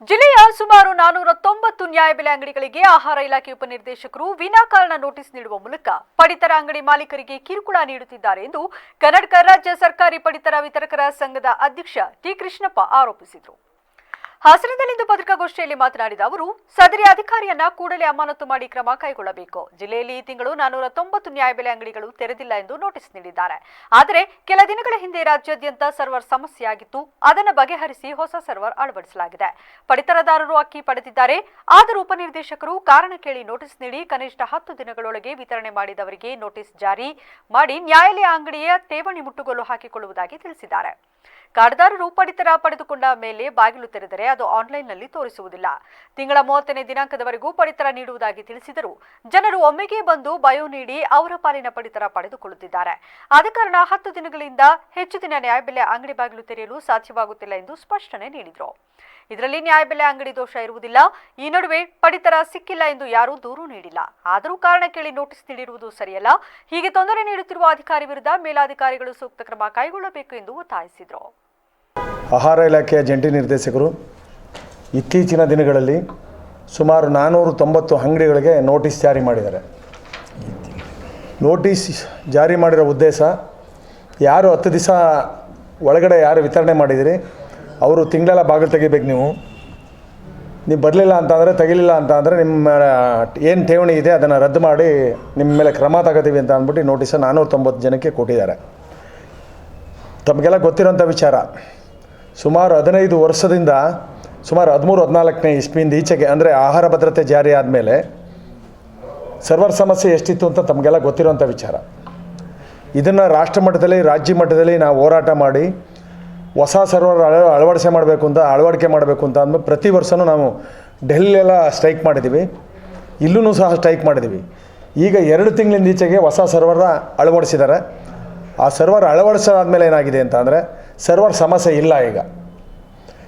ಜಿಲ್ಲೆಯ ಸುಮಾರು 490 ನ್ಯಾಯಬೆಲೆ ಅಂಗಡಿಗಳಿಗೆ ಆಹಾರ ಇಲಾಖೆ ಉಪನಿರ್ದೇಶಕರು ವಿನಾಕಾರಣ ನೋಟಿಸ್ ನೀಡುವ ಮೂಲಕ ಪಡಿತರ ಅಂಗಡಿ ಮಾಲೀಕರಿಗೆ ಕಿರುಕುಳ ನೀಡುತ್ತಿದ್ದಾರೆ ಎಂದು ಕರ್ನಾಟಕ ರಾಜ್ಯ ಸರ್ಕಾರಿ ಪಡಿತರ ವಿತರಕರ ಸಂಘದ ಅಧ್ಯಕ್ಷ ಟಿ ಕೃಷ್ಣಪ್ಪ ಆರೋಪಿಸಿದರು. ಹಾಸನದಲ್ಲಿಂದು ಪತ್ರಿಕಾಗೋಷ್ಠಿಯಲ್ಲಿ ಮಾತನಾಡಿದ ಅವರು, ಸದರಿ ಅಧಿಕಾರಿಯನ್ನ ಕೂಡಲೇ ಅಮಾನತು ಮಾಡಿ ಕ್ರಮ ಕೈಗೊಳ್ಳಬೇಕು. ಜಿಲ್ಲೆಯಲ್ಲಿ ಈ ತಿಂಗಳು 490 ನ್ಯಾಯಬೆಲೆ ಅಂಗಡಿಗಳು ತೆರೆದಿಲ್ಲ ಎಂದು ನೋಟಿಸ್ ನೀಡಿದ್ದಾರೆ. ಆದರೆ ಕೆಲ ದಿನಗಳ ಹಿಂದೆ ರಾಜ್ಯಾದ್ಯಂತ ಸರ್ವರ್ ಸಮಸ್ಯೆಯಾಗಿತ್ತು. ಅದನ್ನು ಬಗೆಹರಿಸಿ ಹೊಸ ಸರ್ವರ್ ಅಳವಡಿಸಲಾಗಿದೆ. ಪಡಿತರದಾರರು ಅಕ್ಕಿ ಪಡೆದಿದ್ದಾರೆ. ಆದರೂ ಉಪನಿರ್ದೇಶಕರು ಕಾರಣ ಕೇಳಿ ನೋಟಿಸ್ ನೀಡಿ ಕನಿಷ್ಠ 10 ದಿನಗಳೊಳಗೆ ವಿತರಣೆ ಮಾಡಿದವರಿಗೆ ನೋಟಿಸ್ ಜಾರಿ ಮಾಡಿ ನ್ಯಾಯಾಲಯ ಅಂಗಡಿಯ ಠೇವಣಿ ಮುಟ್ಟುಗೋಲು ಹಾಕಿಕೊಳ್ಳುವುದಾಗಿ ತಿಳಿಸಿದ್ದಾರೆ. ಕಾರ್ಡ್ದಾರರು ಪಡಿತರ ಪಡೆದುಕೊಂಡ ಮೇಲೆ ಬಾಗಿಲು ತೆರೆದರೆ ಅದು ಆನ್ಲೈನ್ನಲ್ಲಿ ತೋರಿಸುವುದಿಲ್ಲ. ತಿಂಗಳ 30ನೇ ದಿನಾಂಕದವರೆಗೂ ಪಡಿತರ ನೀಡುವುದಾಗಿ ತಿಳಿಸಿದರು. ಜನರು ಒಮ್ಮೆಗೆ ಬಂದು ಬಯೋ ನೀಡಿ ಅವರ ಪಾಲಿನ ಪಡಿತರ ಪಡೆದುಕೊಳ್ಳುತ್ತಿದ್ದಾರೆ. ಆದ ಕಾರಣ 10 ದಿನಗಳಿಂದ ಹೆಚ್ಚು ದಿನ ನ್ಯಾಯಬೆಲೆ ಅಂಗಡಿ ಬಾಗಿಲು ತೆರೆಯಲು ಸಾಧ್ಯವಾಗುತ್ತಿಲ್ಲ ಎಂದು ಸ್ಪಷ್ಟನೆ ನೀಡಿದರು. ಇದರಲ್ಲಿ ನ್ಯಾಯಬೆಲೆ ಅಂಗಡಿ ದೋಷ ಇರುವುದಿಲ್ಲ. ಈ ನಡುವೆ ಪಡಿತರ ಸಿಕ್ಕಿಲ್ಲ ಎಂದು ಯಾರೂ ದೂರು ನೀಡಿಲ್ಲ. ಆದರೂ ಕಾರಣ ಕೇಳಿ ನೋಟಿಸ್ ನೀಡಿರುವುದು ಸರಿಯಲ್ಲ. ಹೀಗೆ ತೊಂದರೆ ನೀಡುತ್ತಿರುವ ಅಧಿಕಾರಿ ವಿರುದ್ಧ ಮೇಲಾಧಿಕಾರಿಗಳು ಸೂಕ್ತ ಕ್ರಮ ಕೈಗೊಳ್ಳಬೇಕು ಎಂದು ಒತ್ತಾಯಿಸಿದರು. ಆಹಾರ ಇಲಾಖೆಯ ಜಂಟಿ ನಿರ್ದೇಶಕರು ಇತ್ತೀಚಿನ ದಿನಗಳಲ್ಲಿ ಸುಮಾರು 490 ಅಂಗಡಿಗಳಿಗೆ ನೋಟಿಸ್ ಜಾರಿ ಮಾಡಿದ್ದಾರೆ. ನೋಟಿಸ್ ಜಾರಿ ಮಾಡಿರೋ ಉದ್ದೇಶ, ಯಾರು 10 ದಿವಸ ಒಳಗಡೆ ಯಾರು ವಿತರಣೆ ಮಾಡಿದಿರಿ ಅವರು ತಿಂಗಳೆಲ್ಲ ಬಾಗಿಲು ತೆಗಿಬೇಕು. ನೀವು ಬರಲಿಲ್ಲ ಅಂತಂದರೆ, ತೆಗಿಲಿಲ್ಲ ಅಂತಂದರೆ ನಿಮ್ಮ ಏನು ಠೇವಣಿ ಇದೆ ಅದನ್ನು ರದ್ದು ಮಾಡಿ ನಿಮ್ಮ ಮೇಲೆ ಕ್ರಮ ತಗೋತೀವಿ ಅಂತ ಅಂದ್ಬಿಟ್ಟು ನೋಟಿಸ 490 ಜನಕ್ಕೆ ಕೊಟ್ಟಿದ್ದಾರೆ. ತಮಗೆಲ್ಲ ಗೊತ್ತಿರೋಂಥ ವಿಚಾರ, ಸುಮಾರು 15 ವರ್ಷದಿಂದ ಸುಮಾರು 13-14ನೇ ಇಸ್ವಿಯಿಂದ ಈಚೆಗೆ, ಅಂದರೆ ಆಹಾರ ಭದ್ರತೆ ಜಾರಿ ಆದಮೇಲೆ ಸರ್ವರ್ ಸಮಸ್ಯೆ ಎಷ್ಟಿತ್ತು ಅಂತ ತಮಗೆಲ್ಲ ಗೊತ್ತಿರೋಂಥ ವಿಚಾರ. ಇದನ್ನು ರಾಷ್ಟ್ರ ಮಟ್ಟದಲ್ಲಿ, ರಾಜ್ಯ ಮಟ್ಟದಲ್ಲಿ ನಾವು ಹೋರಾಟ ಮಾಡಿ ಹೊಸ ಸರ್ವರ್ ಅಳವಡಿಕೆ ಮಾಡಬೇಕು ಅಂತ ಅಂದ್ಬಿಟ್ಟು ಪ್ರತಿ ವರ್ಷವೂ ನಾವು ಡೆಲ್ಲಿಯೆಲ್ಲ ಸ್ಟ್ರೈಕ್ ಮಾಡಿದ್ದೀವಿ. ಇಲ್ಲೂ ಸಹ ಸ್ಟ್ರೈಕ್ ಮಾಡಿದ್ದೀವಿ. ಈಗ 2 ತಿಂಗಳಿಂದ ಈಚೆಗೆ ಹೊಸ ಸರ್ವರ್ ಅಳವಡಿಸಿದ್ದಾರೆ. ಆ ಸರ್ವರ್ ಅಳವಡಿಸಾದ್ಮೇಲೆ ಏನಾಗಿದೆ ಅಂತ ಅಂದರೆ ಸರ್ವರ್ ಸಮಸ್ಯೆ ಇಲ್ಲ. ಈಗ